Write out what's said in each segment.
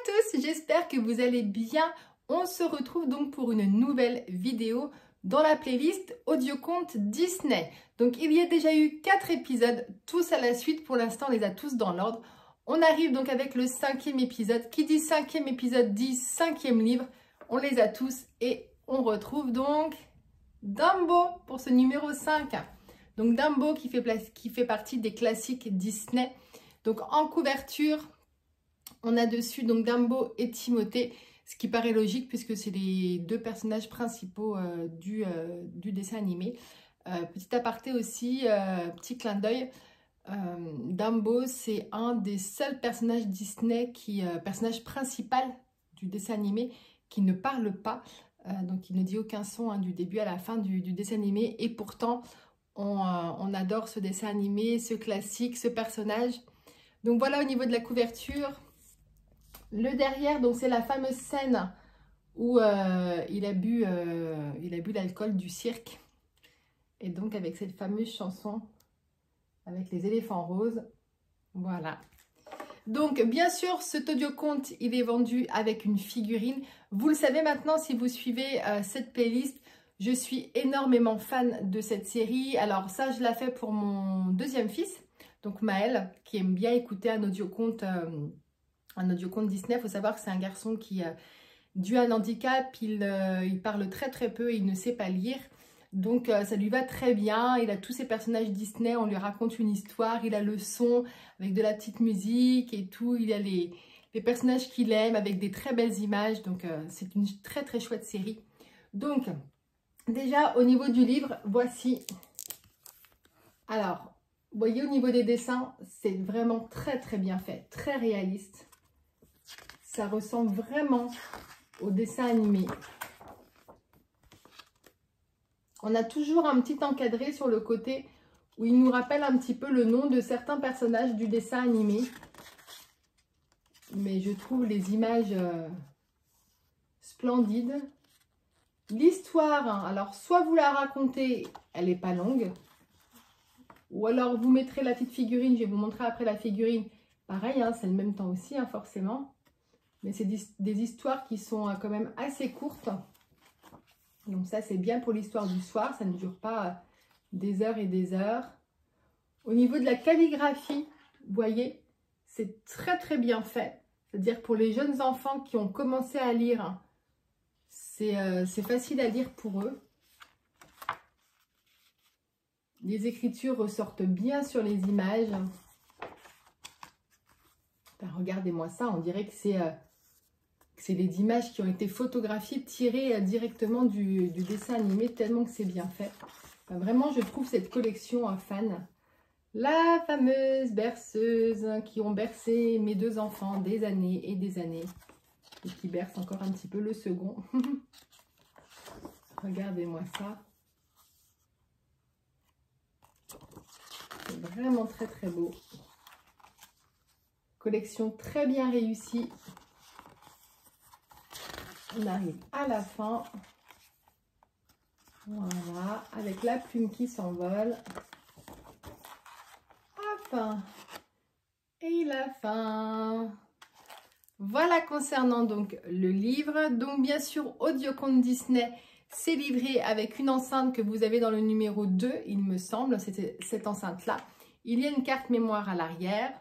tous, j'espère que vous allez bien. On se retrouve donc pour une nouvelle vidéo dans la playlist Audioconte Disney. Donc il y a déjà eu 4 épisodes, tous à la suite. Pour l'instant, on les a tous dans l'ordre. On arrive donc avec le 5e épisode. Qui dit 5e épisode dit 5e livre. On les a tous et on retrouve donc Dumbo pour ce numéro 5. Donc Dumbo qui fait partie des classiques Disney. Donc en couverture, on a dessus donc Dumbo et Timothée, ce qui paraît logique puisque c'est les deux personnages principaux du dessin animé. Petit aparté aussi, petit clin d'œil, Dumbo c'est un des seuls personnages Disney, personnage principal du dessin animé qui ne parle pas. Donc il ne dit aucun son du début à la fin du dessin animé et pourtant on adore ce dessin animé, ce classique, ce personnage. Donc voilà au niveau de la couverture. Le derrière, donc c'est la fameuse scène où il a bu l'alcool du cirque. Et donc avec cette fameuse chanson avec les éléphants roses. Voilà. Donc bien sûr, cet audioconte, il est vendu avec une figurine. Vous le savez maintenant si vous suivez cette playlist. Je suis énormément fan de cette série. Alors ça, je l'ai fait pour mon deuxième fils, donc Maël, qui aime bien écouter un audioconte Disney. Il faut savoir que c'est un garçon qui, dû à un handicap, il parle très très peu et il ne sait pas lire. Donc ça lui va très bien. Il a tous ses personnages Disney, on lui raconte une histoire, il a le son avec de la petite musique et tout. Il a les personnages qu'il aime avec des très belles images. Donc c'est une très très chouette série. Donc déjà au niveau du livre, voici. Alors, vous voyez au niveau des dessins, c'est vraiment très très bien fait, très réaliste. Ça ressemble vraiment au dessin animé. On a toujours un petit encadré sur le côté où il nous rappelle un petit peu le nom de certains personnages du dessin animé. Mais je trouve les images splendides. L'histoire, hein, alors soit vous la racontez, elle n'est pas longue. Ou alors vous mettrez la petite figurine, je vais vous montrer après la figurine. Pareil, hein, c'est le même temps aussi, hein, forcément. Mais c'est des histoires qui sont quand même assez courtes. Donc ça, c'est bien pour l'histoire du soir. Ça ne dure pas des heures et des heures. Au niveau de la calligraphie, vous voyez, c'est très très bien fait. C'est-à-dire pour les jeunes enfants qui ont commencé à lire, c'est facile à lire pour eux. Les écritures ressortent bien sur les images. Ben, regardez-moi ça, on dirait que c'est les images qui ont été photographiées, tirées directement du dessin animé, tellement que c'est bien fait. Enfin, vraiment, je trouve cette collection fan. La fameuse berceuse qui ont bercé mes deux enfants des années et des années. Et qui berce encore un petit peu le second. Regardez-moi ça. C'est vraiment très très beau. Collection très bien réussie. On arrive à la fin. Voilà, avec la plume qui s'envole. Hop. Et la fin. Voilà concernant donc le livre. Donc bien sûr, Audioconte Disney, c'est livré avec une enceinte que vous avez dans le numéro 2, il me semble. C'était cette enceinte-là. Il y a une carte mémoire à l'arrière.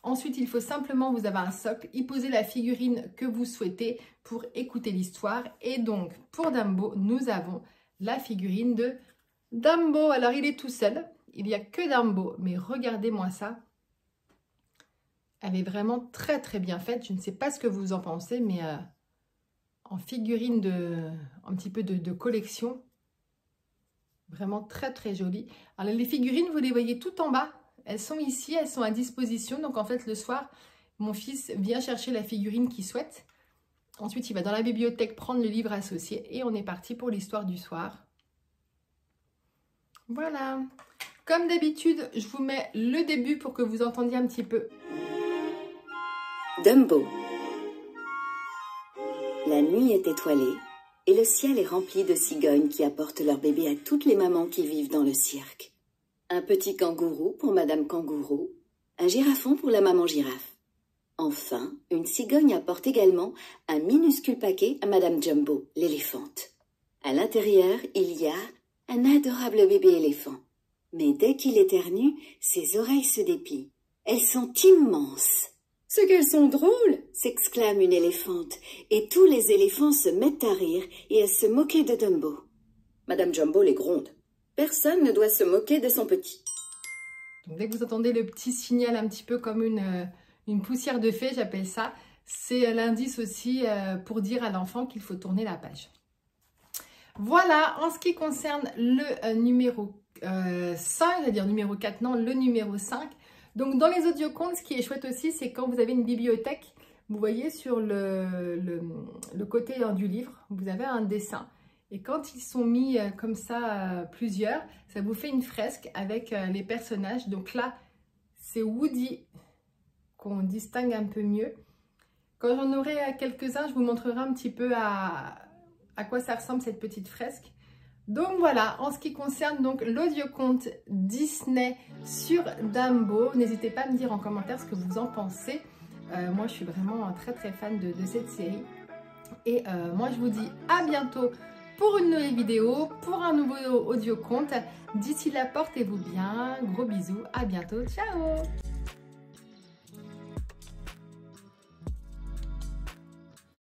Ensuite, il faut simplement, vous avez un socle, y poser la figurine que vous souhaitez pour écouter l'histoire. Et donc, pour Dumbo, nous avons la figurine de Dumbo. Alors, il est tout seul. Il n'y a que Dumbo. Mais regardez-moi ça. Elle est vraiment très, très bien faite. Je ne sais pas ce que vous en pensez, mais en figurine un petit peu de collection. Vraiment très, très jolie. Alors, les figurines, vous les voyez tout en bas. Elles sont ici, elles sont à disposition. Donc, en fait, le soir, mon fils vient chercher la figurine qu'il souhaite. Ensuite, il va dans la bibliothèque prendre le livre associé. Et on est parti pour l'histoire du soir. Voilà. Comme d'habitude, je vous mets le début pour que vous entendiez un petit peu. Dumbo. La nuit est étoilée et le ciel est rempli de cigognes qui apportent leur bébé à toutes les mamans qui vivent dans le cirque. Un petit kangourou pour Madame Kangourou, un girafon pour la maman girafe. Enfin, une cigogne apporte également un minuscule paquet à Madame Jumbo, l'éléphante. À l'intérieur, il y a un adorable bébé éléphant. Mais dès qu'il éternue, ses oreilles se déplient. Elles sont immenses. « Ce qu'elles sont drôles !» s'exclame une éléphante, et tous les éléphants se mettent à rire et à se moquer de Dumbo. Madame Jumbo les gronde. Personne ne doit se moquer de son petit. Donc, dès que vous entendez le petit signal un petit peu comme une poussière de fée, j'appelle ça, c'est l'indice aussi pour dire à l'enfant qu'il faut tourner la page. Voilà, en ce qui concerne le numéro 5, c'est-à-dire numéro 4, non, le numéro 5. Donc, dans les audiocontes, ce qui est chouette aussi, c'est quand vous avez une bibliothèque, vous voyez sur le côté du livre, vous avez un dessin. Et quand ils sont mis comme ça, plusieurs, ça vous fait une fresque avec les personnages. Donc là, c'est Woody qu'on distingue un peu mieux. Quand j'en aurai quelques-uns, je vous montrerai un petit peu à quoi ça ressemble cette petite fresque. Donc voilà, en ce qui concerne donc l'audioconte Disney sur Dumbo, n'hésitez pas à me dire en commentaire ce que vous en pensez. Moi, je suis vraiment très fan de cette série. Et moi, je vous dis à bientôt pour une nouvelle vidéo, pour un nouveau audioconte. D'ici là, portez-vous bien. Gros bisous, à bientôt, ciao!